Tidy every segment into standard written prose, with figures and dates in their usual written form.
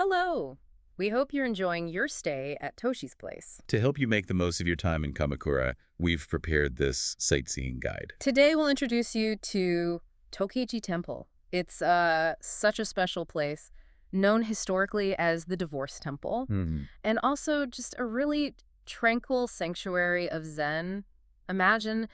Hello! We hope you're enjoying your stay at Toshi's place. To help you make the most of your time in Kamakura, we've prepared this sightseeing guide. Today we'll introduce you to Tokei-ji Temple. It's such a special place, known historically as the Divorce Temple, and also just a really tranquil sanctuary of Zen. Imagine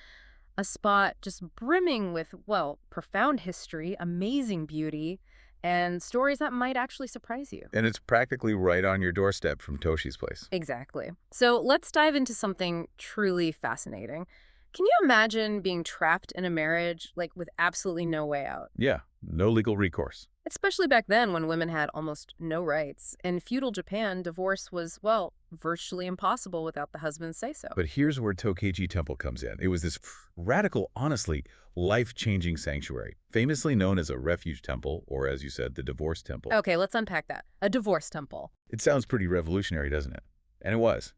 a spot just brimming with, well, profound history, amazing beauty, and stories that might actually surprise you. And it's practically right on your doorstep from Toshi's place. Exactly. So let's dive into something truly fascinating. Can you imagine being trapped in a marriage, like with absolutely no way out? Yeah, no legal recourse. Especially back then when women had almost no rights. In feudal Japan, divorce was, well, virtually impossible without the husband's say-so. But here's where Tokei-ji Temple comes in. It was this radical, honestly, life-changing sanctuary, famously known as a refuge temple, or as you said, the divorce temple. Okay, let's unpack that. A divorce temple. It sounds pretty revolutionary, doesn't it? And it was.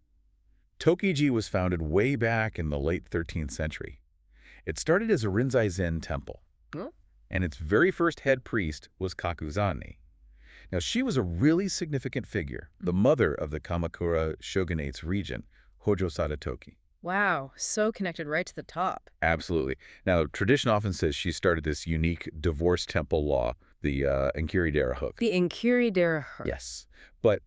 Tokei-ji was founded way back in the late 13th century. It started as a Rinzai Zen temple, and its very first head priest was Kakuzani. Now, she was a really significant figure, the mother of the Kamakura shogunate's regent, Hojo Sadatoki. Wow, so connected right to the top. Absolutely. Now, tradition often says she started this unique divorce temple law, the Inkiridera hook. The Inkiridera hook. Yes. But,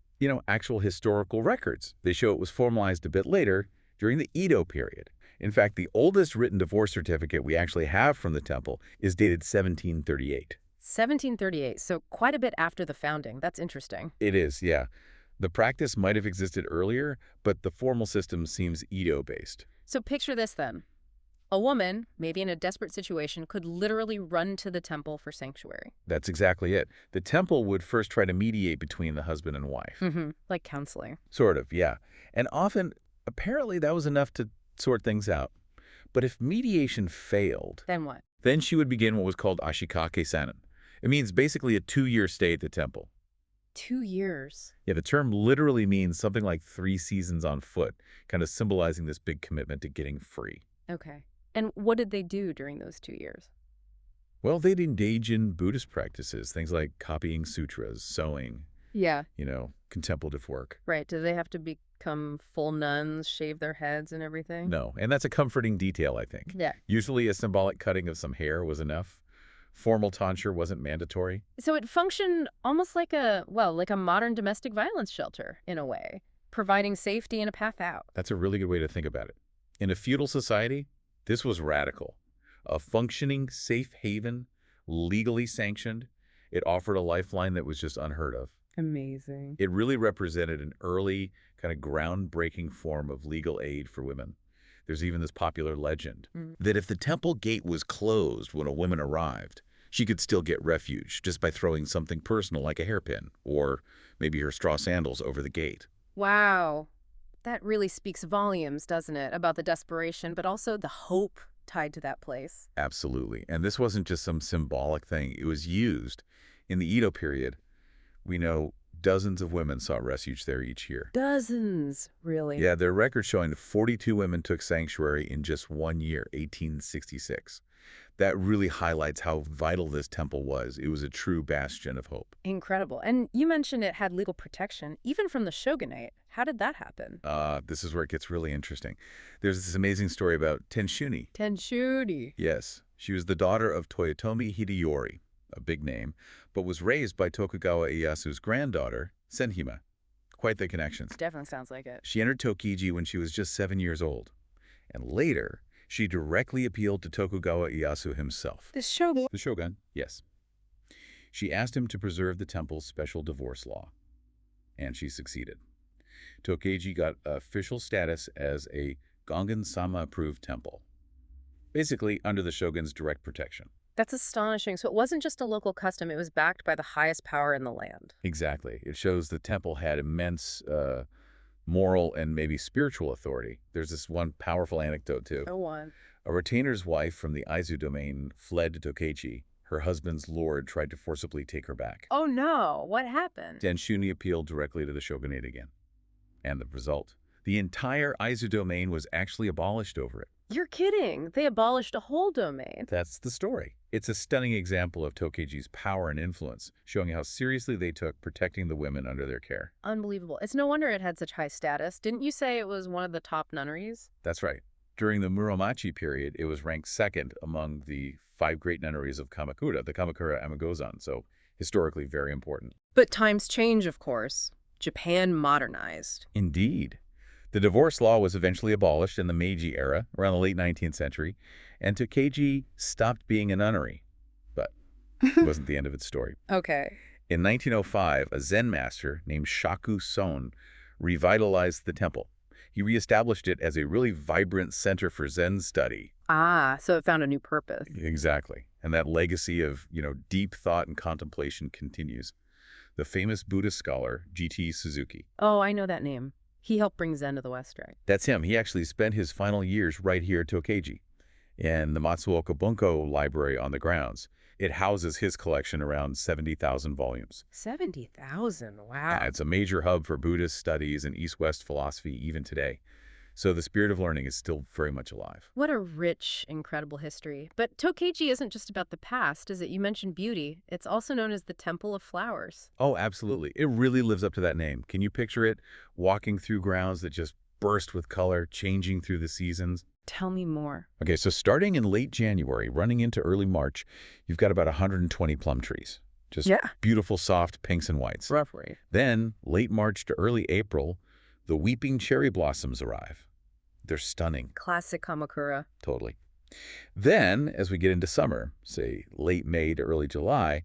actual historical records, they show it was formalized a bit later, during the Edo period. In fact, the oldest written divorce certificate we actually have from the temple is dated 1738. 1738, so quite a bit after the founding. That's interesting. It is, yeah. The practice might have existed earlier, but the formal system seems Edo-based. So picture this then. A woman, maybe in a desperate situation, could literally run to the temple for sanctuary. That's exactly it. The temple would first try to mediate between the husband and wife. Like counseling. Sort of, yeah. And often, apparently that was enough to sort things out. But if mediation failed, Then what? then she would begin what was called ashikake sanin. It means basically a 2-year stay at the temple. 2 years. Yeah, the term literally means something like 3 seasons on foot, kind of symbolizing this big commitment to getting free. Okay. And what did they do during those 2 years? Well, they'd engage in Buddhist practices, things like copying sutras, sewing, Yeah. Contemplative work. Right. Do they have to become full nuns, shave their heads and everything? No, and that's a comforting detail, I think. Yeah. Usually a symbolic cutting of some hair was enough. Formal tonsure wasn't mandatory. So it functioned almost like like a modern domestic violence shelter, in a way, providing safety and a path out. That's a really good way to think about it. In a feudal society, this was radical. A functioning safe haven, legally sanctioned. It offered a lifeline that was just unheard of. Amazing. It really represented an early, kind of groundbreaking form of legal aid for women. There's even this popular legend that if the temple gate was closed when a woman arrived, she could still get refuge just by throwing something personal like a hairpin or maybe her straw sandals over the gate. Wow. That really speaks volumes, doesn't it, about the desperation, but also the hope tied to that place. Absolutely. And this wasn't just some symbolic thing. It was used. In the Edo period, we know dozens of women sought refuge there each year. Dozens, really? Yeah, there are records showing 42 women took sanctuary in just 1 year, 1866. That really highlights how vital this temple was. It was a true bastion of hope. Incredible. And you mentioned it had legal protection, even from the shogunate. How did that happen? This is where it gets really interesting. There's this amazing story about Tenshuni. Tenshuni. Yes, she was the daughter of Toyotomi Hideyori, a big name, but was raised by Tokugawa Ieyasu's granddaughter, Senhime. Quite the connections. Definitely sounds like it. She entered Tokei-ji when she was just 7 years old. And later, she directly appealed to Tokugawa Ieyasu himself. The shogun? The shogun, yes. She asked him to preserve the temple's special divorce law. And she succeeded. Tokei-ji got official status as a Gongen-sama-approved temple. Basically, under the shogun's direct protection. That's astonishing. So it wasn't just a local custom, it was backed by the highest power in the land. Exactly. It shows the temple had immense moral and maybe spiritual authority. There's this one powerful anecdote, too. Go on. A retainer's wife from the Aizu domain fled to Tokei-ji. Her husband's lord tried to forcibly take her back. Oh no, what happened? Tenshuni appealed directly to the shogunate again. And the result? The entire Aizu domain was actually abolished over it. You're kidding. They abolished a whole domain. That's the story. It's a stunning example of Tokei-ji's power and influence, showing how seriously they took protecting the women under their care. Unbelievable. It's no wonder it had such high status. Didn't you say it was one of the top nunneries? That's right. During the Muromachi period, it was ranked second among the 5 great nunneries of Kamakura, the Kamakura Amigozan, so historically very important. But times change, of course. Japan modernized. Indeed. The divorce law was eventually abolished in the Meiji era, around the late 19th century, and Tokei-ji stopped being a nunnery. But it wasn't the end of its story. Okay. In 1905, a Zen master named Shaku Son revitalized the temple. He reestablished it as a really vibrant center for Zen study. Ah, so it found a new purpose. Exactly. And that legacy of, deep thought and contemplation continues. The famous Buddhist scholar, G.T. Suzuki. Oh, I know that name. He helped bring Zen to the West, right? That's him. He actually spent his final years right here at Tokei-ji in the Matsuoka Bunko Library on the grounds. It houses his collection around 70,000 volumes. 70,000, wow. Yeah, it's a major hub for Buddhist studies and East-West philosophy even today. So the spirit of learning is still very much alive. What a rich, incredible history. But Tokei-ji isn't just about the past, is it? You mentioned beauty. It's also known as the Temple of Flowers. Oh, absolutely. It really lives up to that name. Can you picture it walking through grounds that just burst with color, changing through the seasons? Tell me more. Okay, so starting in late January, running into early March, you've got about 120 plum trees. Just beautiful, soft pinks and whites. Roughly. Then, late March to early April, the weeping cherry blossoms arrive. They're stunning. Classic Kamakura. Totally. Then, as we get into summer, say late May to early July,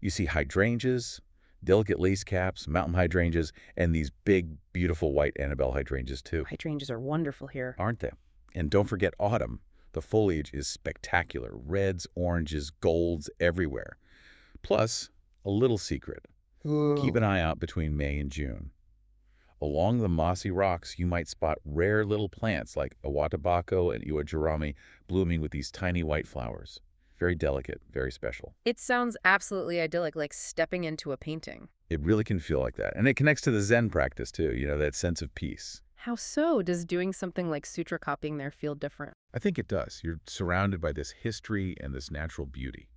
you see hydrangeas, delicate lace caps, mountain hydrangeas, and these big, beautiful white Annabelle hydrangeas too. Hydrangeas are wonderful here. Aren't they? And don't forget autumn. The foliage is spectacular. Reds, oranges, golds everywhere. Plus, a little secret. Ooh. Keep an eye out between May and June. Along the mossy rocks, you might spot rare little plants like awatabako and iwajirami blooming with these tiny white flowers. Very delicate, very special. It sounds absolutely idyllic, like stepping into a painting. It really can feel like that. And it connects to the Zen practice too, that sense of peace. How so? Does doing something like sutra copying there feel different? I think it does. You're surrounded by this history and this natural beauty.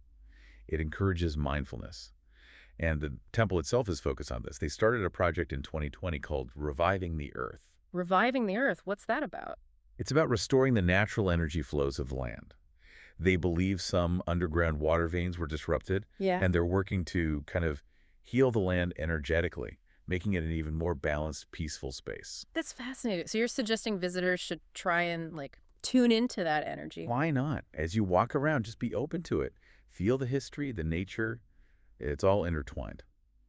It encourages mindfulness. And the temple itself is focused on this. They started a project in 2020 called Reviving the Earth. Reviving the Earth? What's that about? It's about restoring the natural energy flows of the land. They believe some underground water veins were disrupted, and they're working to kind of heal the land energetically, making it an even more balanced, peaceful space. That's fascinating. So you're suggesting visitors should try and, tune into that energy? Why not? As you walk around, just be open to it. Feel the history, the nature. It's all intertwined.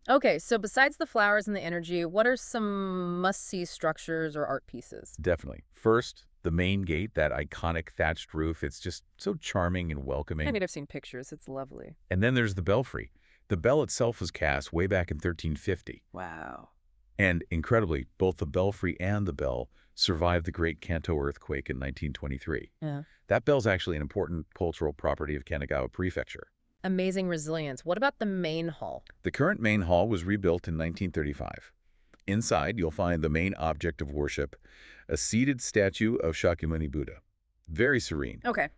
Okay, so besides the flowers and the energy, what are some must-see structures or art pieces? Definitely. First, the main gate, that iconic thatched roof. It's just so charming and welcoming. I mean, I've seen pictures. It's lovely. And then there's the belfry. The bell itself was cast way back in 1350. Wow. And incredibly, both the belfry and the bell survived the Great Kanto earthquake in 1923. Yeah. That bell's actually an important cultural property of Kanagawa Prefecture. Amazing resilience. What about the main hall? The current main hall was rebuilt in 1935. Inside, you'll find the main object of worship, a seated statue of Shakyamuni Buddha. Very serene. Okay.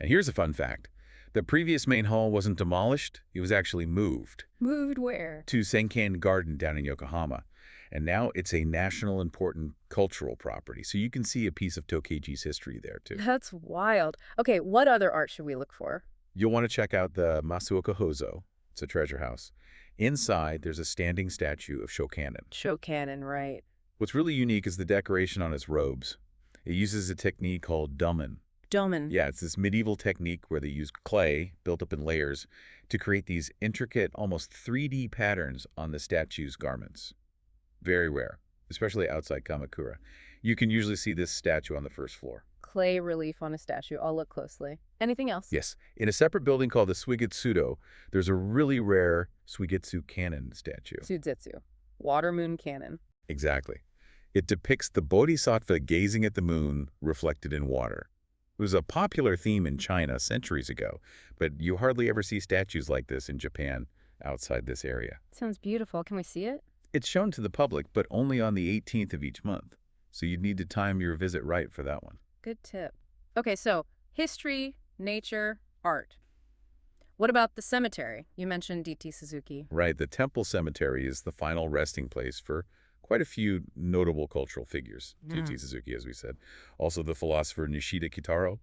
And here's a fun fact. The previous main hall wasn't demolished. It was actually moved. Moved where? To Senkan Garden down in Yokohama. And now it's a national important cultural property. So you can see a piece of Tokei-ji's history there, too. That's wild. Okay, what other art should we look for? You'll want to check out the Masuoka Hozo. It's a treasure house. Inside, there's a standing statue of Shokanen. Shokanen, right. What's really unique is the decoration on his robes. It uses a technique called domen. Domen. Yeah, it's this medieval technique where they use clay built up in layers to create these intricate, almost 3D patterns on the statue's garments. Very rare, especially outside Kamakura. You can usually see this statue on the first floor. Clay relief on a statue. I'll look closely. Anything else? Yes. In a separate building called the Suigetsudo, there's a really rare Suigetsu cannon statue. Suigetsu. Water moon cannon. Exactly. It depicts the bodhisattva gazing at the moon reflected in water. It was a popular theme in China centuries ago, but you hardly ever see statues like this in Japan outside this area. Sounds beautiful. Can we see it? It's shown to the public, but only on the 18th of each month. So you'd need to time your visit right for that one. Good tip. Okay, so history, nature, art. What about the cemetery? You mentioned D.T. Suzuki. Right, the temple cemetery is the final resting place for quite a few notable cultural figures. Yeah. T.T. Suzuki, as we said. Also the philosopher Nishida Kitaro,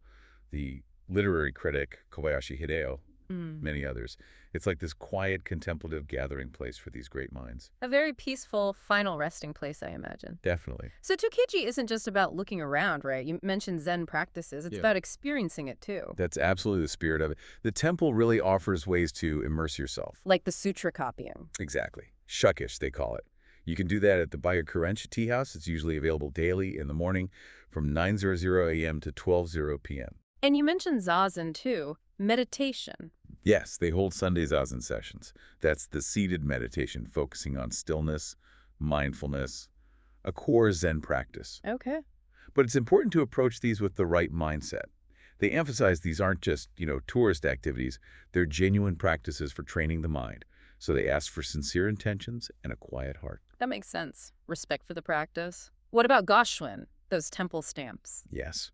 the literary critic Kobayashi Hideo, Mm. many others. It's like this quiet, contemplative gathering place for these great minds. A very peaceful final resting place, I imagine. Definitely. So Tokei-ji isn't just about looking around, right? You mentioned Zen practices. It's about experiencing it, too. That's absolutely the spirit of it. The temple really offers ways to immerse yourself. Like the sutra copying. Exactly. Shukish, they call it. You can do that at the Byakurenshi Tea House. It's usually available daily in the morning from 9:00 a.m. to 12:00 p.m. And you mentioned zazen, too. Meditation. Yes, they hold Sunday Zazen sessions. That's the seated meditation focusing on stillness, mindfulness, a core Zen practice. Okay. But it's important to approach these with the right mindset. They emphasize these aren't just, tourist activities. They're genuine practices for training the mind. So they ask for sincere intentions and a quiet heart. That makes sense. Respect for the practice. What about Goshwin, those temple stamps? Yes.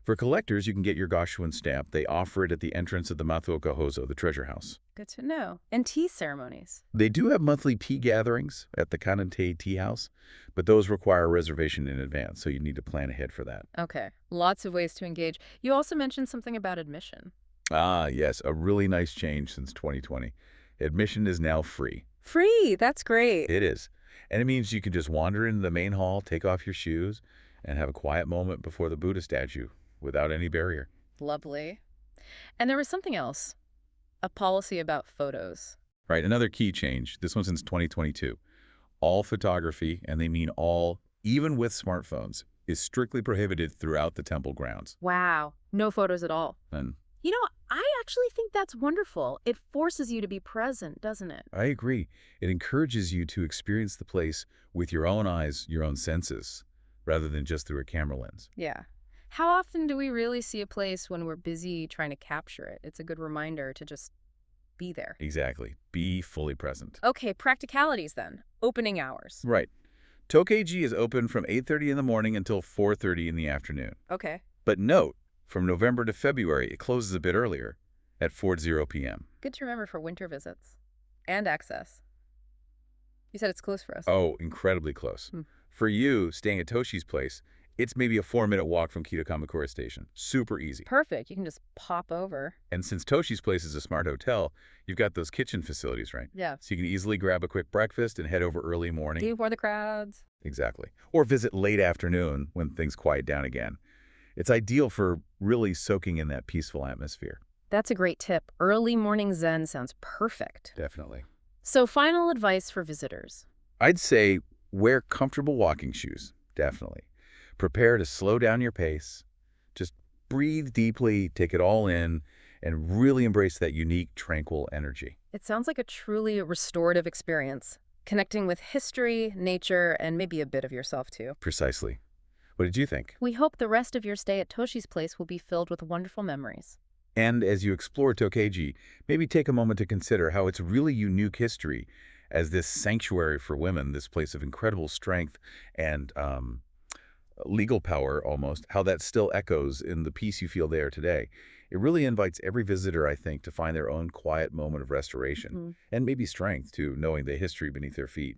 For collectors, you can get your Gashuin stamp. They offer it at the entrance of the Matsuoka Hozo, the treasure house. Good to know. And tea ceremonies. They do have monthly tea gatherings at the Kanantei Tea House, but those require a reservation in advance, so you need to plan ahead for that. Okay. Lots of ways to engage. You also mentioned something about admission. Ah, yes, a really nice change since 2020. Admission is now free. Free! That's great. It is. And it means you can just wander into the main hall, take off your shoes, and have a quiet moment before the Buddha statue without any barrier. Lovely. And there was something else. A policy about photos. Right, another key change, this one since 2022. All photography, and they mean all, even with smartphones, is strictly prohibited throughout the temple grounds. Wow. No photos at all. And You know, I actually think that's wonderful. It forces you to be present, doesn't it? I agree. It encourages you to experience the place with your own eyes, your own senses, rather than just through a camera lens. Yeah. How often do we really see a place when we're busy trying to capture it? It's a good reminder to just be there. Exactly. Be fully present. Okay, practicalities then. Opening hours. Right. Tokei-ji is open from 8:30 in the morning until 4:30 in the afternoon. Okay. But note, from November to February, it closes a bit earlier at 4:00 p.m. Good to remember for winter visits. And access. You said it's close for us. Oh, incredibly close. Hmm. For you, staying at Toshi's place, it's maybe a 4-minute walk from Kamakura Station. Super easy. Perfect. You can just pop over. And since Toshi's place is a smart hotel, you've got those kitchen facilities, right? Yeah. So you can easily grab a quick breakfast and head over early morning. Before the crowds. Exactly. Or visit late afternoon when things quiet down again. It's ideal for really soaking in that peaceful atmosphere. That's a great tip. Early morning Zen sounds perfect. Definitely. So final advice for visitors. I'd say wear comfortable walking shoes. Definitely. Prepare to slow down your pace. Just breathe deeply, take it all in, and really embrace that unique, tranquil energy. It sounds like a truly restorative experience, connecting with history, nature, and maybe a bit of yourself too. Precisely. What did you think? We hope the rest of your stay at Toshi's place will be filled with wonderful memories. And as you explore Tokei-ji, maybe take a moment to consider how its really unique history as this sanctuary for women, this place of incredible strength and legal power almost, how that still echoes in the peace you feel there today. It really invites every visitor, I think, to find their own quiet moment of restoration and maybe strength to knowing the history beneath their feet.